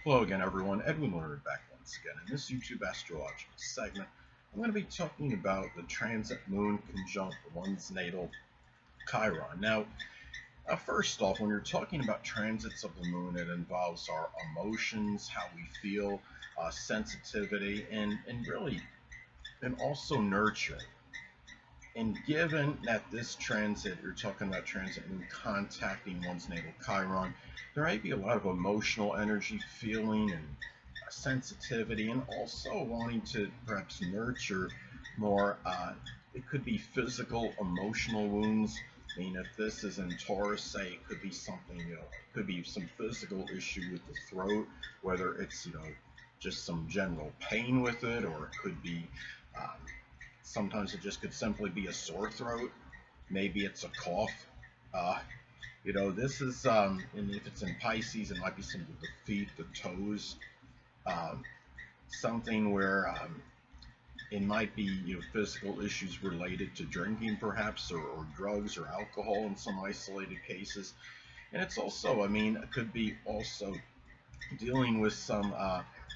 Hello again, everyone. Edwin Learnard back once again. In this YouTube astrological segment, I'm going to be talking about the transit moon conjunct one's natal Chiron. Now, first off, when you're talking about transits of the moon, it involves our emotions, how we feel, sensitivity, and also nurture. And given that this transit, you're talking about transit moon contacting one's natal Chiron, there might be a lot of emotional energy, feeling, and sensitivity, and also wanting to perhaps nurture more. It could be physical, emotional wounds. I mean, if this is in Taurus, say it could be something, it could be some physical issue with the throat, whether it's, just some general pain with it, or it could be um, sometimes it just could simply be a sore throat. Maybe it's a cough. Uh, this is, and if it's in Pisces, it might be some of the feet, the toes, um, something where it might be physical issues related to drinking, perhaps, or drugs or alcohol in some isolated cases. And it's also, I mean, it could be also dealing with some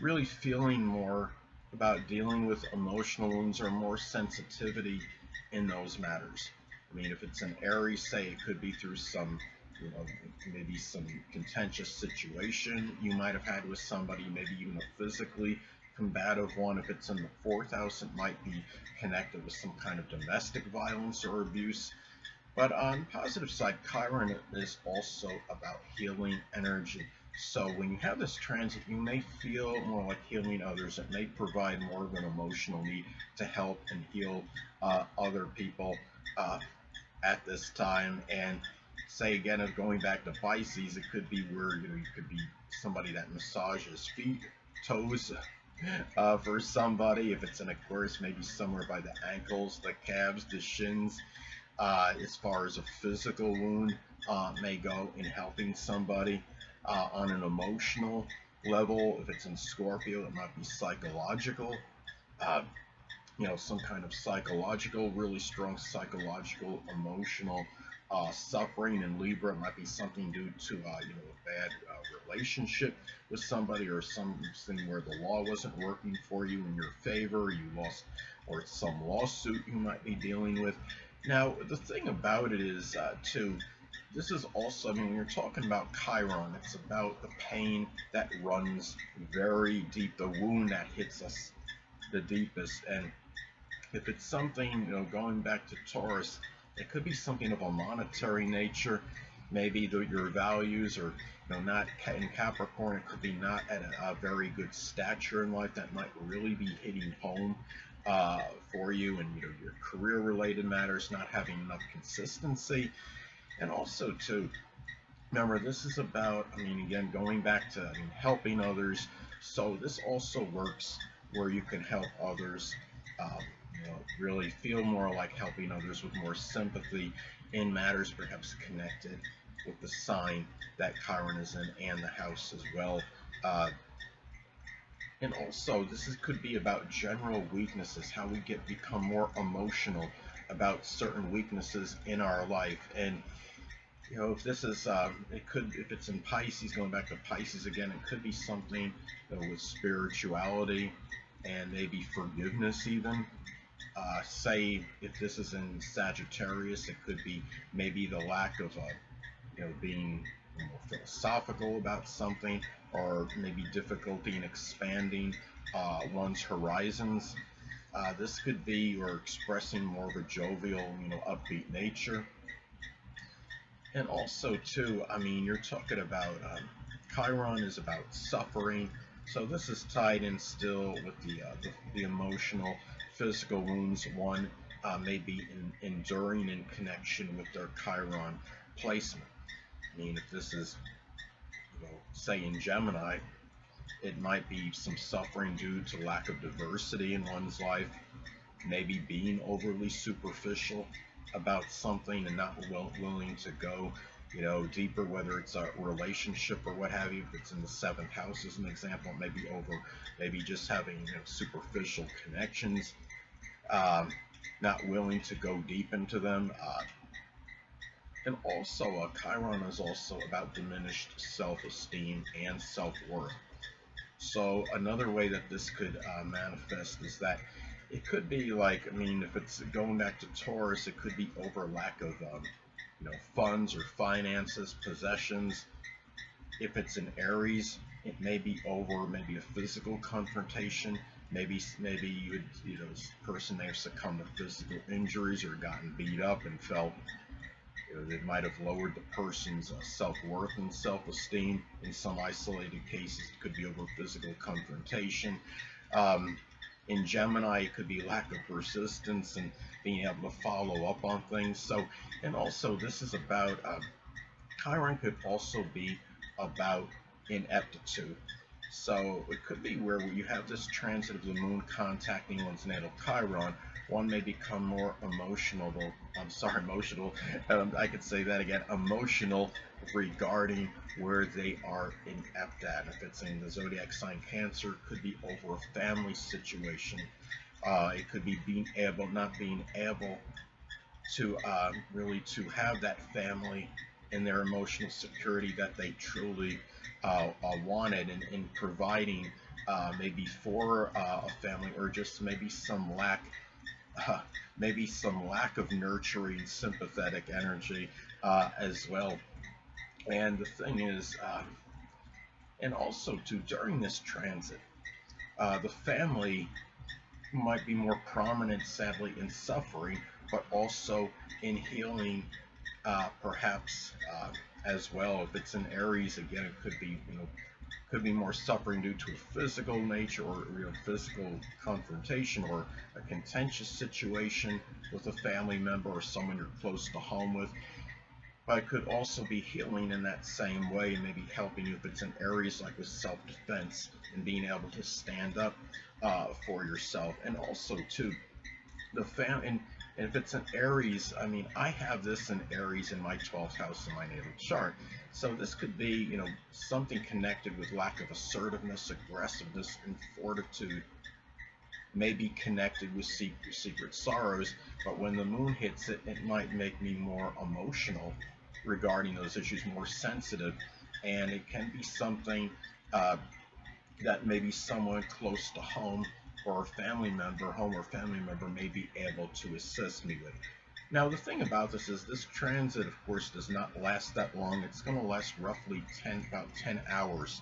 really feeling more about dealing with emotional wounds or more sensitivity in those matters. I mean, if it's an Aries, say it could be through some, you know, maybe some contentious situation you might have had with somebody, maybe even a physically combative one. If it's in the fourth house, it might be connected with some kind of domestic violence or abuse. But on the positive side, Chiron is also about healing energy. So when you have this transit, you may feel more like healing others. It may provide more of an emotional need to help and heal other people uh, at this time. And say again, of going back to Pisces, it could be where you could be somebody that massages feet, toes, for somebody. If it's an Aquarius, maybe somewhere by the ankles, the calves, the shins, as far as a physical wound may go in helping somebody. On an emotional level, if it's in Scorpio, it might be psychological. Uh, some kind of psychological, really strong psychological, emotional suffering. In Libra, it might be something due to a bad relationship with somebody, or something where the law wasn't working for you in your favor, you lost, or it's some lawsuit you might be dealing with. Now, the thing about it is, too, this is also, I mean, when you're talking about Chiron, it's about the pain that runs very deep, the wound that hits us the deepest. And if it's something, going back to Taurus, it could be something of a monetary nature. Maybe your values are, not in Capricorn. It could be not at a very good stature in life that might really be hitting home for you, and your career-related matters, not having enough consistency, and also too. Remember, this is about, I mean, again, going back to, helping others. So this also works where you can help others, um, really feel more like helping others with more sympathy in matters perhaps connected with the sign that Chiron is in and the house as well. Uh, and also, could be about general weaknesses, how we become more emotional about certain weaknesses in our life. And if this is, if it's in Pisces, going back to Pisces again, it could be something with spirituality and maybe forgiveness even. Say if this is in Sagittarius, it could be maybe the lack of, being more philosophical about something, or maybe difficulty in expanding one's horizons. This could be, or expressing more of a jovial, upbeat nature. And also, too, I mean, you're talking about Chiron is about suffering, so this is tied in still with the emotional, physical wounds one may be enduring in connection with their Chiron placement. I mean, if this is, say in Gemini, it might be some suffering due to lack of diversity in one's life, maybe being overly superficial about something and not willing to go, deeper, whether it's a relationship or what have you. If it's in the seventh house, as an example, maybe just having superficial connections, um, not willing to go deep into them. And also, Chiron is also about diminished self-esteem and self-worth. So another way that this could manifest is that it could be like, I mean, if it's going back to Taurus, it could be over lack of, funds or finances, possessions. If it's an Aries, it may be over maybe a physical confrontation. Maybe you would, this person may have succumbed to physical injuries or gotten beat up and felt, they might have lowered the person's self-worth and self-esteem. In some isolated cases, it could be over physical confrontation. Um, in Gemini, it could be lack of persistence and being able to follow up on things. So, and also this is about Chiron could also be about ineptitude. So it could be where you have this transit of the moon contacting one's natal Chiron, one may become more emotional. Emotional. I could say that again. Emotional regarding where they are inept at. If it's in the zodiac sign Cancer, it could be over a family situation. It could be not being able to really to have that family and their emotional security that they truly wanted, and in providing maybe for a family, or just uh, maybe some lack of nurturing sympathetic energy as well. And the thing is, and also too, during this transit, the family might be more prominent, sadly, in suffering, but also in healing, perhaps as well. If it's an Aries, again, it could be, could be more suffering due to a physical nature, or physical confrontation, or a contentious situation with a family member or someone you're close to home with. But it could also be healing in that same way, and maybe helping you if it's in areas like with self-defense and being able to stand up for yourself. And also too, and if it's an Aries, I mean, I have this in Aries in my 12th house in my natal chart. So this could be, something connected with lack of assertiveness, aggressiveness, and fortitude. May be connected with secret sorrows, but when the moon hits it, it might make me more emotional regarding those issues, more sensitive, and it can be something uh, that maybe someone close to home, or a home or family member, may be able to assist me with. Now, the thing about this is this transit, of course, does not last that long. It's going to last roughly about 10 hours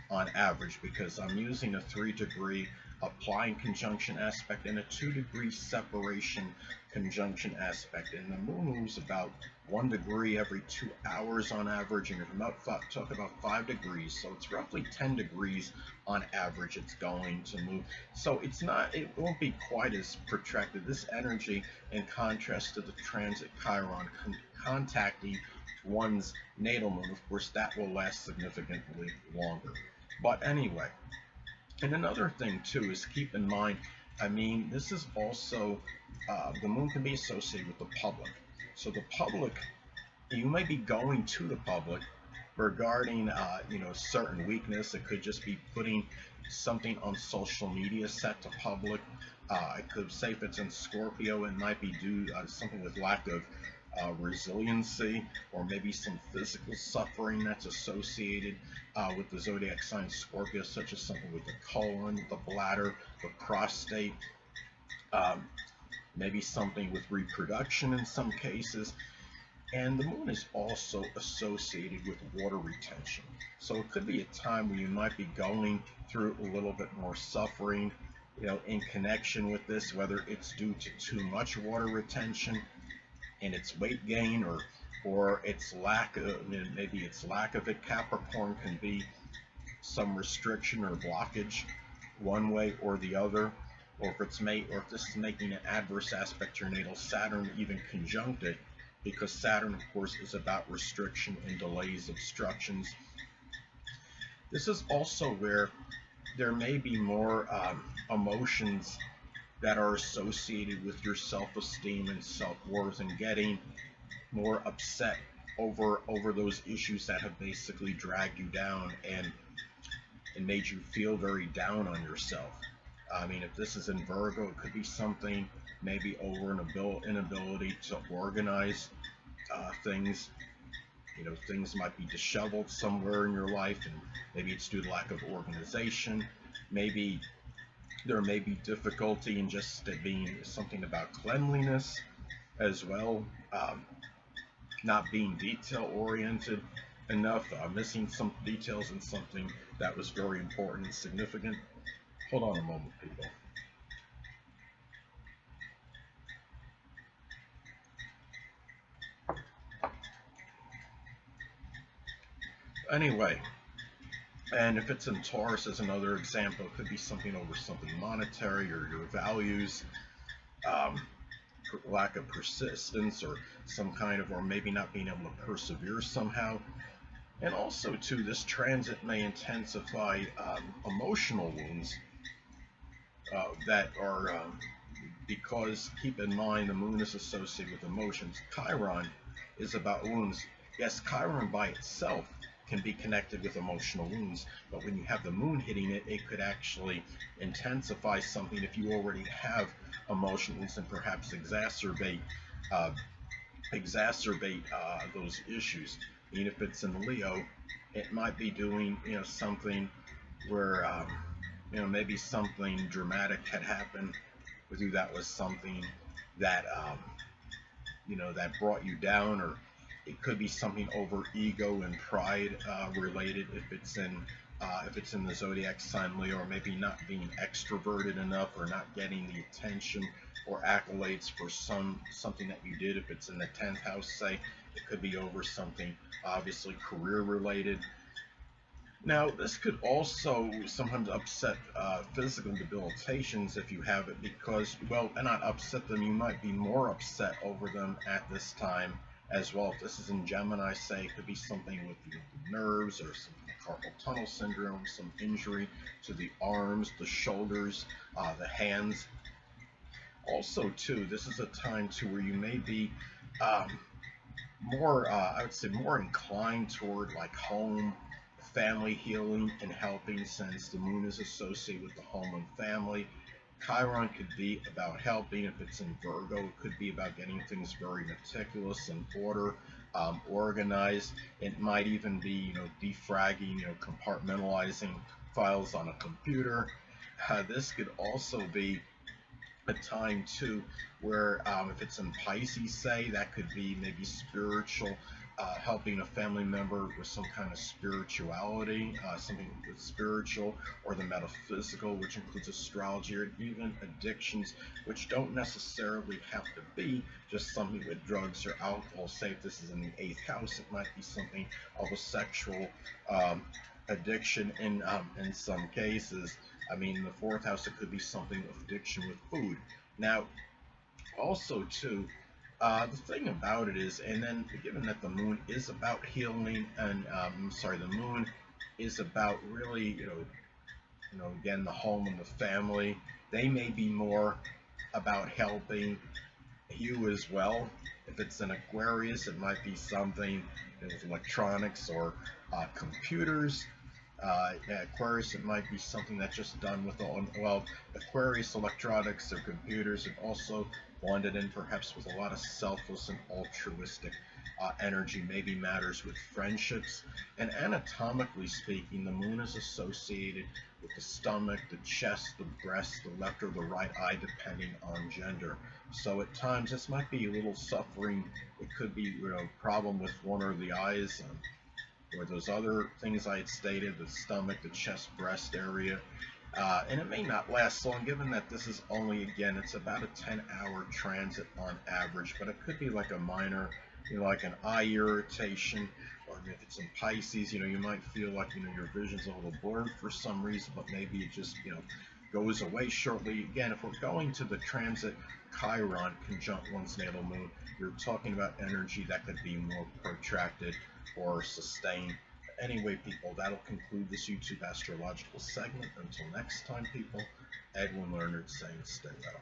on average, because I'm using a 3-degree applying conjunction aspect and a 2-degree separation conjunction aspect. And the moon moves about 1 degree every 2 hours on average, and if I'm talk about 5 degrees, so it's roughly 10 degrees on average it's going to move. So it won't be quite as protracted. This energy, in contrast to the transit Chiron contacting one's natal moon, of course, that will last significantly longer. But anyway, and another thing too is keep in mind, I mean, this is also, the moon can be associated with the public. So the public, you may be going to the public regarding, certain weakness. It could just be putting something on social media set to public. I could say if it's in Scorpio, it might be due something with lack of resiliency, or maybe some physical suffering that's associated with the zodiac sign Scorpio, such as something with the colon, the bladder, the prostate, um, maybe something with reproduction in some cases. And the moon is also associated with water retention. So it could be a time where you might be going through a little bit more suffering, in connection with this, whether it's due to too much water retention and its weight gain, or its lack of, maybe its lack of it. Capricorn can be some restriction or blockage one way or the other, or if this is making an adverse aspect to your natal Saturn, even conjunct it, because Saturn, of course, is about restriction and delays, obstructions. This is also where there may be more emotions that are associated with your self-esteem and self-worth, and getting more upset over those issues that have basically dragged you down and made you feel very down on yourself. I mean, if this is in Virgo, it could be something maybe over an inability to organize things, Things might be disheveled somewhere in your life, and maybe it's due to lack of organization. Maybe there may be difficulty in just it being something about cleanliness as well, not being detail oriented enough, missing some details in something that was very important and significant. Hold on a moment, people. Anyway, and if it's in Taurus as another example, it could be something over something monetary or your values, um, lack of persistence, or some kind of, or maybe not being able to persevere somehow. And also, too, this transit may intensify emotional wounds that are, because keep in mind the moon is associated with emotions. Chiron is about wounds. Yes, Chiron by itself can be connected with emotional wounds, but when you have the moon hitting it, it could actually intensify something if you already have emotional wounds, and perhaps uh, exacerbate those issues. And if it's in Leo, it might be doing something where maybe something dramatic had happened with you that was something that that brought you down, or it could be something over ego and pride related if it's in the zodiac sign Leo, or maybe not being extroverted enough, or not getting the attention or accolades for something that you did. If it's in the 10th house, say, it could be over something obviously career related. Now, this could also sometimes upset physical debilitations if you have it, because, well, and not upset them, you might be more upset over them at this time as well. If this is in Gemini, say, it could be something with the nerves, or some carpal tunnel syndrome, some injury to the arms, the shoulders, the hands. Also, too, this is a time too where you may be um, more, I would say, more inclined toward like home, family healing and helping, since the moon is associated with the home and family. Chiron could be about helping. If it's in Virgo, it could be about getting things very meticulous in order, organized. It might even be, defragging, compartmentalizing files on a computer. This could also be a time too where, if it's in Pisces, say, that could be maybe spiritual, helping a family member with some kind of spirituality, something with spiritual or the metaphysical, which includes astrology, or even addictions, which don't necessarily have to be just something with drugs or alcohol. Say if this is in the 8th house, it might be something of a sexual um, addiction in some cases. I mean, in the 4th house, it could be something of addiction with food. Now, also too, the thing about it is, and then given that the moon is about healing, and the moon is about really, again, the home and the family. They may be more about helping you as well. If it's an Aquarius, it might be something with electronics or computers. Aquarius, it might be something that's just done with well, Aquarius electronics or computers, and also blended in perhaps with a lot of selfless and altruistic energy, maybe matters with friendships. And anatomically speaking, the moon is associated with the stomach, the chest, the breast, the left or the right eye, depending on gender. So at times this might be a little suffering. It could be problem with one or the eyes. Or those other things I had stated, the stomach, the chest, breast area. And it may not last long, given that this is only, again, it's about a 10-hour transit on average, but it could be like a minor, like an eye irritation, or if it's in Pisces, you might feel like, your vision's a little blurred for some reason, but maybe it just, goes away shortly. Again, if we're going to the transit Chiron conjunct one's natal moon, you're talking about energy that could be more protracted or sustained. Anyway, people, that'll conclude this YouTube astrological segment. Until next time, people, Edwin Learnard saying stay well.